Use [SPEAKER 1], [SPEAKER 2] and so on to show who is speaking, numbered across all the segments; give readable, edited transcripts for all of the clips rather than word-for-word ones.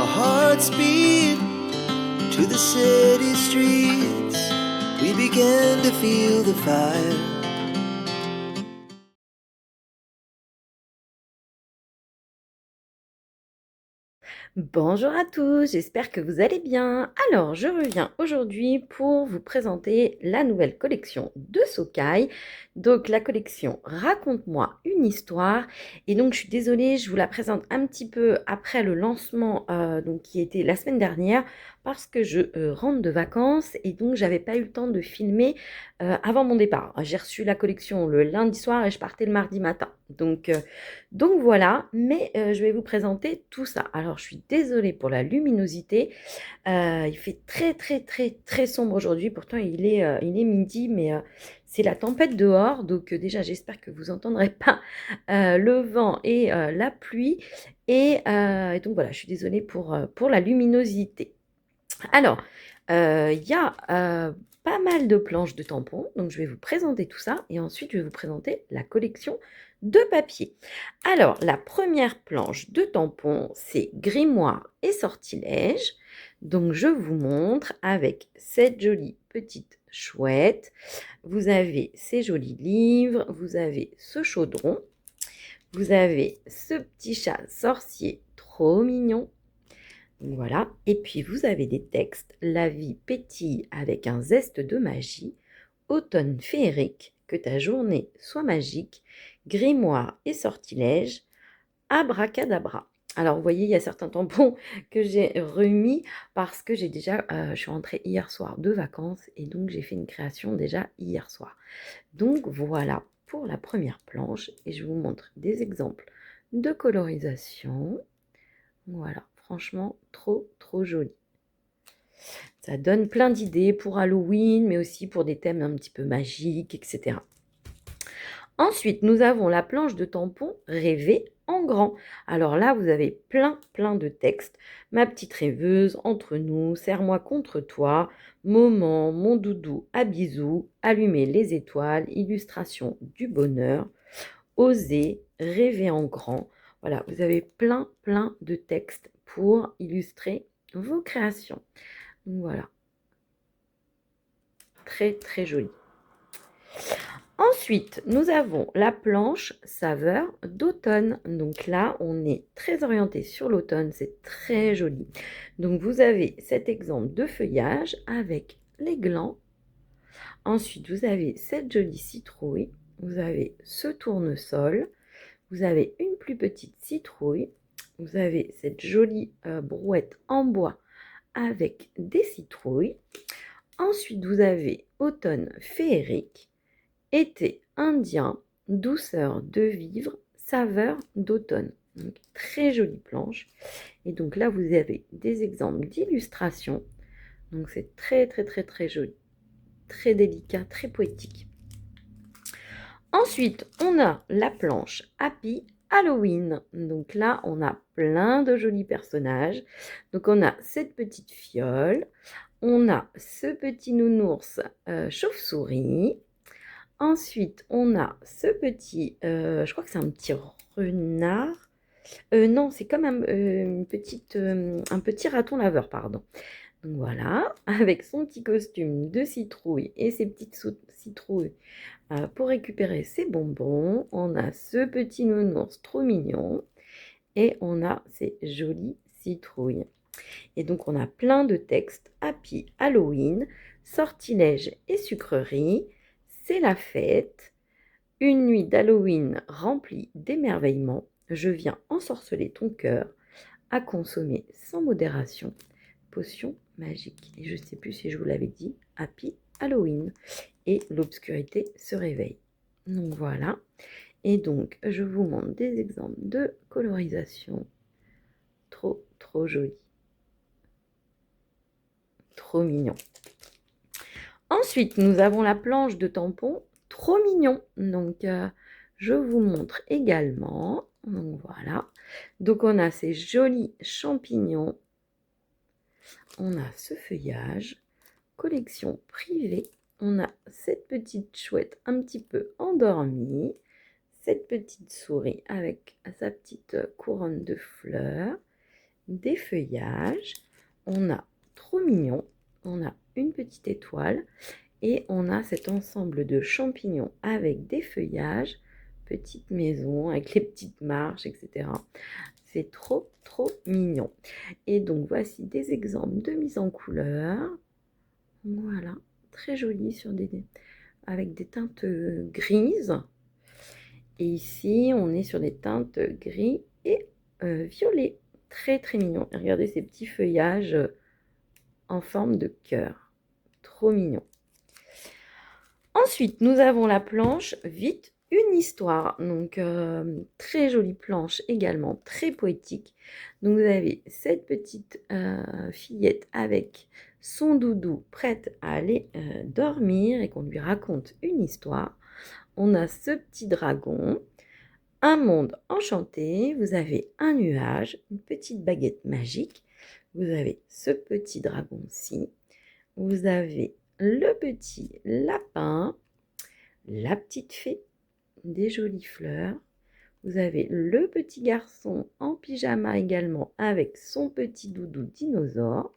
[SPEAKER 1] Our hearts beat to the city streets. We began to feel the fire.
[SPEAKER 2] Bonjour à tous, j'espère que vous allez bien. Alors, je reviens aujourd'hui pour vous présenter la nouvelle collection de Sookai. Donc, la collection Raconte-moi une histoire. Et donc, je suis désolée, je vous la présente un petit peu après le lancement, donc qui était la semaine dernière, parce que je rentre de vacances et donc j'avais pas eu le temps de filmer avant mon départ. J'ai reçu la collection le lundi soir et je partais le mardi matin. Donc voilà, mais je vais vous présenter tout ça. Alors, je suis désolée pour la luminosité. Il fait très, très, très, très sombre aujourd'hui. Pourtant, il est midi, mais c'est la tempête dehors. Donc déjà, j'espère que vous n'entendrez pas le vent et la pluie. Et donc voilà, je suis désolée pour la luminosité. Alors, il y a pas mal de planches de tampons, donc je vais vous présenter tout ça et ensuite je vais vous présenter la collection de papier. Alors, la première planche de tampons, c'est grimoire et sortilège. Donc, je vous montre avec cette jolie petite chouette. Vous avez ces jolis livres, vous avez ce chaudron, vous avez ce petit chat sorcier trop mignon. Voilà, et puis vous avez des textes, la vie pétille avec un zeste de magie, automne féerique, que ta journée soit magique, grimoire et sortilège, abracadabra. Alors vous voyez, il y a certains tampons que j'ai remis parce que je suis rentrée hier soir de vacances et donc j'ai fait une création déjà hier soir. Donc voilà pour la première planche et je vous montre des exemples de colorisation. Voilà, franchement, trop, trop joli. Ça donne plein d'idées pour Halloween, mais aussi pour des thèmes un petit peu magiques, etc. Ensuite, nous avons la planche de tampons rêver en grand. Alors là, vous avez plein, plein de textes. Ma petite rêveuse, entre nous, serre-moi contre toi, moment, mon doudou, à bisous, allumer les étoiles, illustration du bonheur, oser, rêver en grand. Voilà, vous avez plein, plein de textes pour illustrer vos créations. Voilà, très, très joli. Ensuite, nous avons la planche saveur d'automne. Donc là, on est très orienté sur l'automne, c'est très joli. Donc vous avez cet exemple de feuillage avec les glands. Ensuite, vous avez cette jolie citrouille. Vous avez ce tournesol. Vous avez une plus petite citrouille. Vous avez cette jolie brouette en bois avec des citrouilles. Ensuite, vous avez automne féerique. Été indien, douceur de vivre, saveur d'automne. Donc, très jolie planche. Et donc là, vous avez des exemples d'illustrations. Donc c'est très très très très joli, très délicat, très poétique. Ensuite, on a la planche Happy Halloween. Donc là, on a plein de jolis personnages. Donc on a cette petite fiole, on a ce petit nounours chauve-souris. Ensuite, on a ce petit, je crois que c'est un petit renard. Non, c'est comme un petit raton laveur, pardon. Donc voilà, avec son petit costume de citrouille et ses petites citrouilles pour récupérer ses bonbons. On a ce petit nounours trop mignon et on a ces jolies citrouilles. Et donc on a plein de textes. Happy Halloween, sortilège et sucrerie, c'est la fête. Une nuit d'Halloween remplie d'émerveillements, je viens ensorceler ton cœur, à consommer sans modération, potion magique. Et je ne sais plus si je vous l'avais dit, Happy Halloween. Et l'obscurité se réveille. Donc voilà. Et donc, je vous montre des exemples de colorisation. Trop, trop joli. Trop mignon. Ensuite, nous avons la planche de tampons trop mignon. Donc, je vous montre également. Donc, voilà. Donc, on a ces jolis champignons. On a ce feuillage. Collection privée. On a cette petite chouette un petit peu endormie. Cette petite souris avec sa petite couronne de fleurs. des feuillages, on a trop mignon, on a une petite étoile et on a cet ensemble de champignons avec des feuillages, petite maison avec les petites marches, etc. C'est trop, trop mignon. Et donc, voici des exemples de mise en couleur. Voilà, très joli avec des teintes grises. Et ici, on est sur des teintes gris et violet. Très, très mignon. Et regardez ces petits feuillages en forme de cœur. Trop mignon. Ensuite, nous avons la planche Vite une histoire. Donc, très jolie planche également, très poétique. Donc, vous avez cette petite fillette avec son doudou prête à aller dormir et qu'on lui raconte une histoire. On a ce petit dragon, un monde enchanté, vous avez un nuage, une petite baguette magique, vous avez ce petit dragon-ci, vous avez le petit lapin, la petite fée, des jolies fleurs, vous avez le petit garçon en pyjama également avec son petit doudou dinosaure.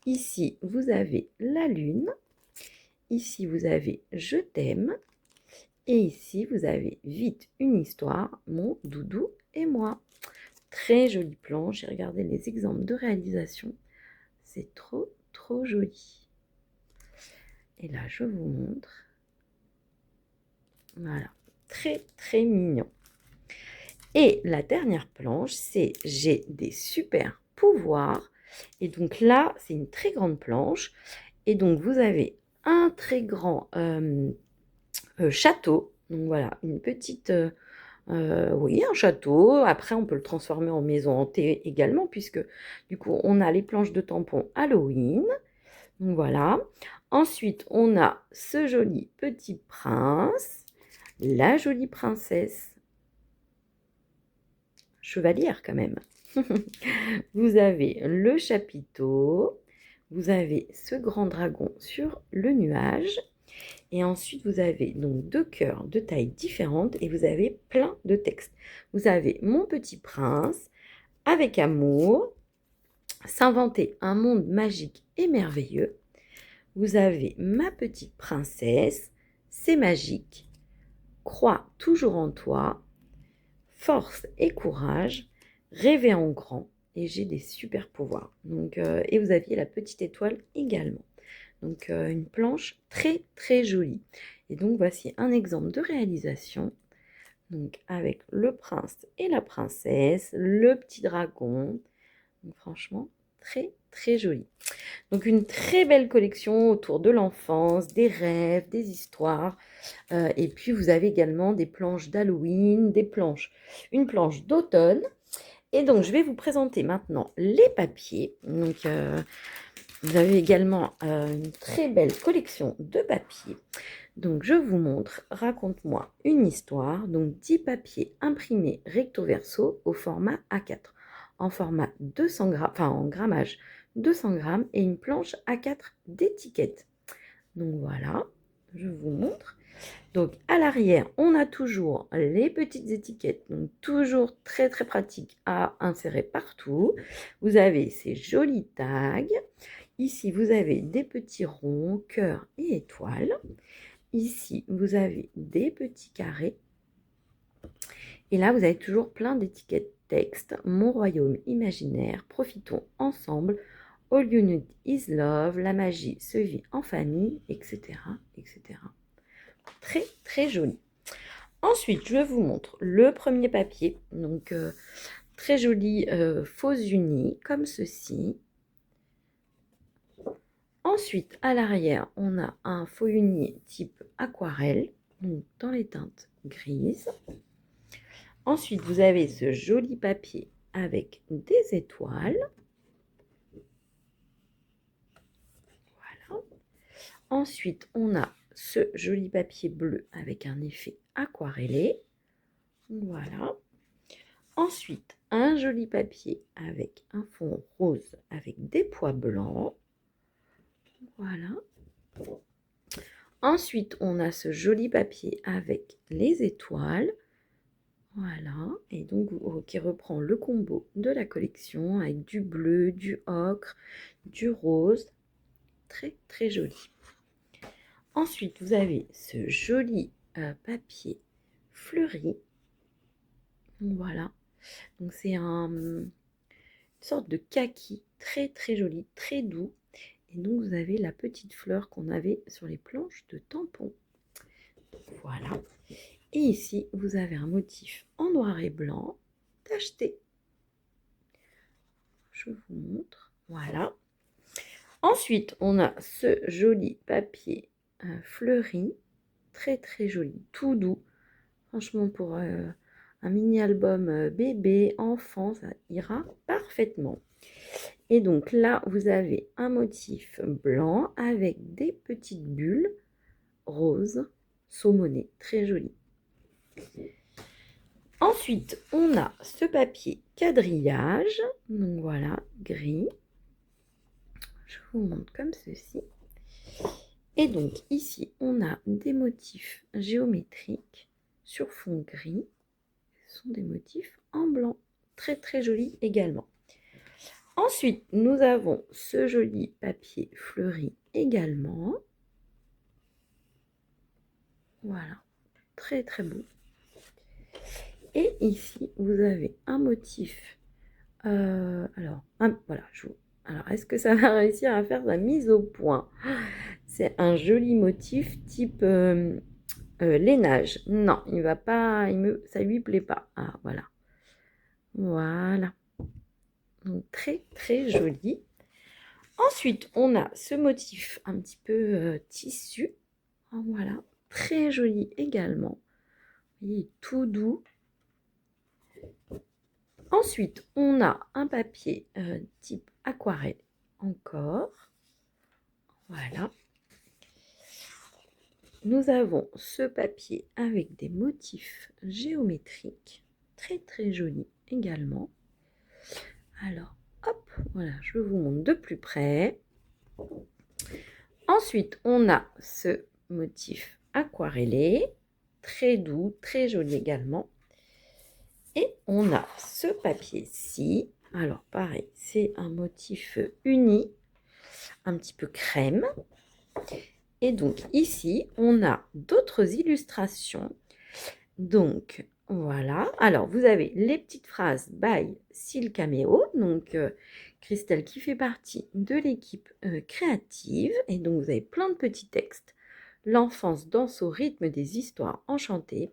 [SPEAKER 2] Ici, vous avez la lune. Ici, vous avez Je t'aime. Et ici, vous avez Vite une histoire, mon doudou et moi. Très jolie planche. Et regardez les exemples de réalisation. C'est trop, trop joli. Et là, je vous montre. Voilà. Très, très mignon. Et la dernière planche, c'est J'ai des super pouvoirs. Et donc là, c'est une très grande planche. Et donc, vous avez un très grand château. Donc voilà, une petite... oui, un château. Après, on peut le transformer en maison hantée également, puisque du coup, on a les planches de tampons Halloween. Donc voilà. Ensuite, on a ce joli petit prince, la jolie princesse, chevalière quand même. Vous avez le chapiteau, vous avez ce grand dragon sur le nuage. Et ensuite, vous avez donc 2 cœurs de tailles différentes et vous avez plein de textes. Vous avez Mon petit prince, Avec amour, S'inventer un monde magique et merveilleux. Vous avez Ma petite princesse, C'est magique, Crois toujours en toi, Force et courage, Rêver en grand et J'ai des super pouvoirs. Donc, et vous aviez la petite étoile également. Donc une planche très très jolie. Et donc voici un exemple de réalisation. Donc avec le prince et la princesse, le petit dragon. Donc, franchement, très très joli. Donc une très belle collection autour de l'enfance, des rêves, des histoires. Et puis vous avez également des planches d'Halloween, une planche d'automne. Et donc je vais vous présenter maintenant les papiers. Donc vous avez également une très belle collection de papiers. Donc, je vous montre, raconte-moi une histoire. Donc, 10 papiers imprimés recto verso au format A4, en format 200 grammes, enfin en grammage 200 grammes et une planche A4 d'étiquette. Donc, voilà, je vous montre. Donc, à l'arrière, on a toujours les petites étiquettes, donc toujours très très pratique à insérer partout. Vous avez ces jolis tags. Ici, vous avez des petits ronds, cœurs et étoiles. Ici, vous avez des petits carrés. Et là, vous avez toujours plein d'étiquettes texte. Mon royaume imaginaire, profitons ensemble. All you need is love, la magie se vit en famille, etc. etc. Très, très joli. Ensuite, je vous montre le premier papier. Donc, très joli faux unis, comme ceci. Ensuite, à l'arrière, on a un faux uni type aquarelle, donc dans les teintes grises. Ensuite, vous avez ce joli papier avec des étoiles. Voilà. Ensuite, on a ce joli papier bleu avec un effet aquarellé. Voilà. Ensuite, un joli papier avec un fond rose avec des pois blancs. Voilà. Ensuite, on a ce joli papier avec les étoiles. Voilà, et donc qui reprend le combo de la collection avec du bleu, du ocre, du rose. Très très joli. Ensuite, vous avez ce joli papier fleuri. Voilà, donc c'est une sorte de kaki très très joli, très doux. Et donc vous avez la petite fleur qu'on avait sur les planches de tampon. Voilà. Et ici, vous avez un motif en noir et blanc tacheté. Je vous montre. Voilà. Ensuite, on a ce joli papier fleuri, très très joli, tout doux. Franchement, pour un mini-album bébé, enfant, ça ira parfaitement. Et donc là, vous avez un motif blanc avec des petites bulles roses saumonées, très joli. Ensuite, on a ce papier quadrillage, donc voilà, gris. Je vous montre comme ceci. Et donc ici, on a des motifs géométriques sur fond gris. Ce sont des motifs en blanc, très très jolis également. Ensuite, nous avons ce joli papier fleuri également. Voilà, très très beau. Et ici, vous avez un motif. Alors, est-ce que ça va réussir à faire la mise au point? C'est un joli motif type lainage. Non, il va pas, ça lui plaît pas. Ah, voilà. Voilà. Donc, très très joli. Ensuite, on a ce motif un petit peu tissu. Voilà, très joli également. Vous voyez, tout doux. Ensuite, on a un papier type aquarelle encore. Voilà. Nous avons ce papier avec des motifs géométriques, très très joli également. Alors, hop, voilà, je vous montre de plus près. Ensuite, on a ce motif aquarellé, très doux, très joli également. Et on a ce papier-ci. Alors, pareil, c'est un motif uni, un petit peu crème. Et donc, ici, on a d'autres illustrations. Donc, voilà. Alors, vous avez les petites phrases by Silcameo. Donc, Christelle qui fait partie de l'équipe créative. Et donc, vous avez plein de petits textes. L'enfance danse au rythme des histoires enchantées.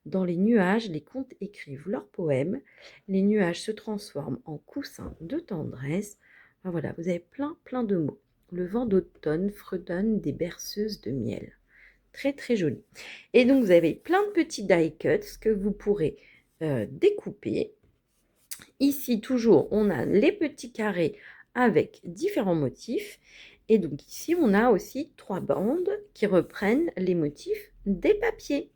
[SPEAKER 2] Dans les nuages, les contes écrivent leurs poèmes. Les nuages se transforment en coussins de tendresse. Ah, voilà, vous avez plein de mots. Le vent d'automne fredonne des berceuses de miel. Très très joli. Et donc vous avez plein de petits die cuts que vous pourrez découper. Ici toujours on a les petits carrés avec différents motifs. Et donc ici on a aussi 3 bandes qui reprennent les motifs des papiers.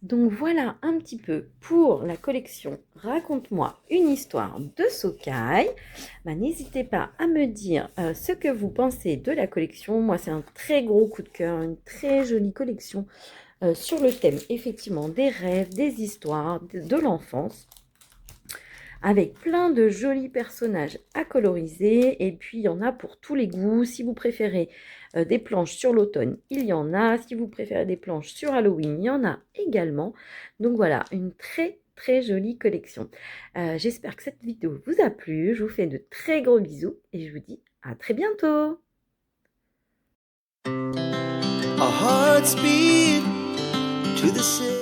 [SPEAKER 2] Donc voilà un petit peu pour la collection Raconte-moi une histoire de Sookai. N'hésitez pas à me dire ce que vous pensez de la collection. Moi, c'est un très gros coup de cœur, une très jolie collection sur le thème effectivement des rêves, des histoires, de l'enfance. Avec plein de jolis personnages à coloriser. Et puis, il y en a pour tous les goûts. Si vous préférez des planches sur l'automne, il y en a. Si vous préférez des planches sur Halloween, il y en a également. Donc voilà, une très très jolie collection. J'espère que cette vidéo vous a plu. Je vous fais de très gros bisous et je vous dis à très bientôt.
[SPEAKER 1] Our hearts beat to the city.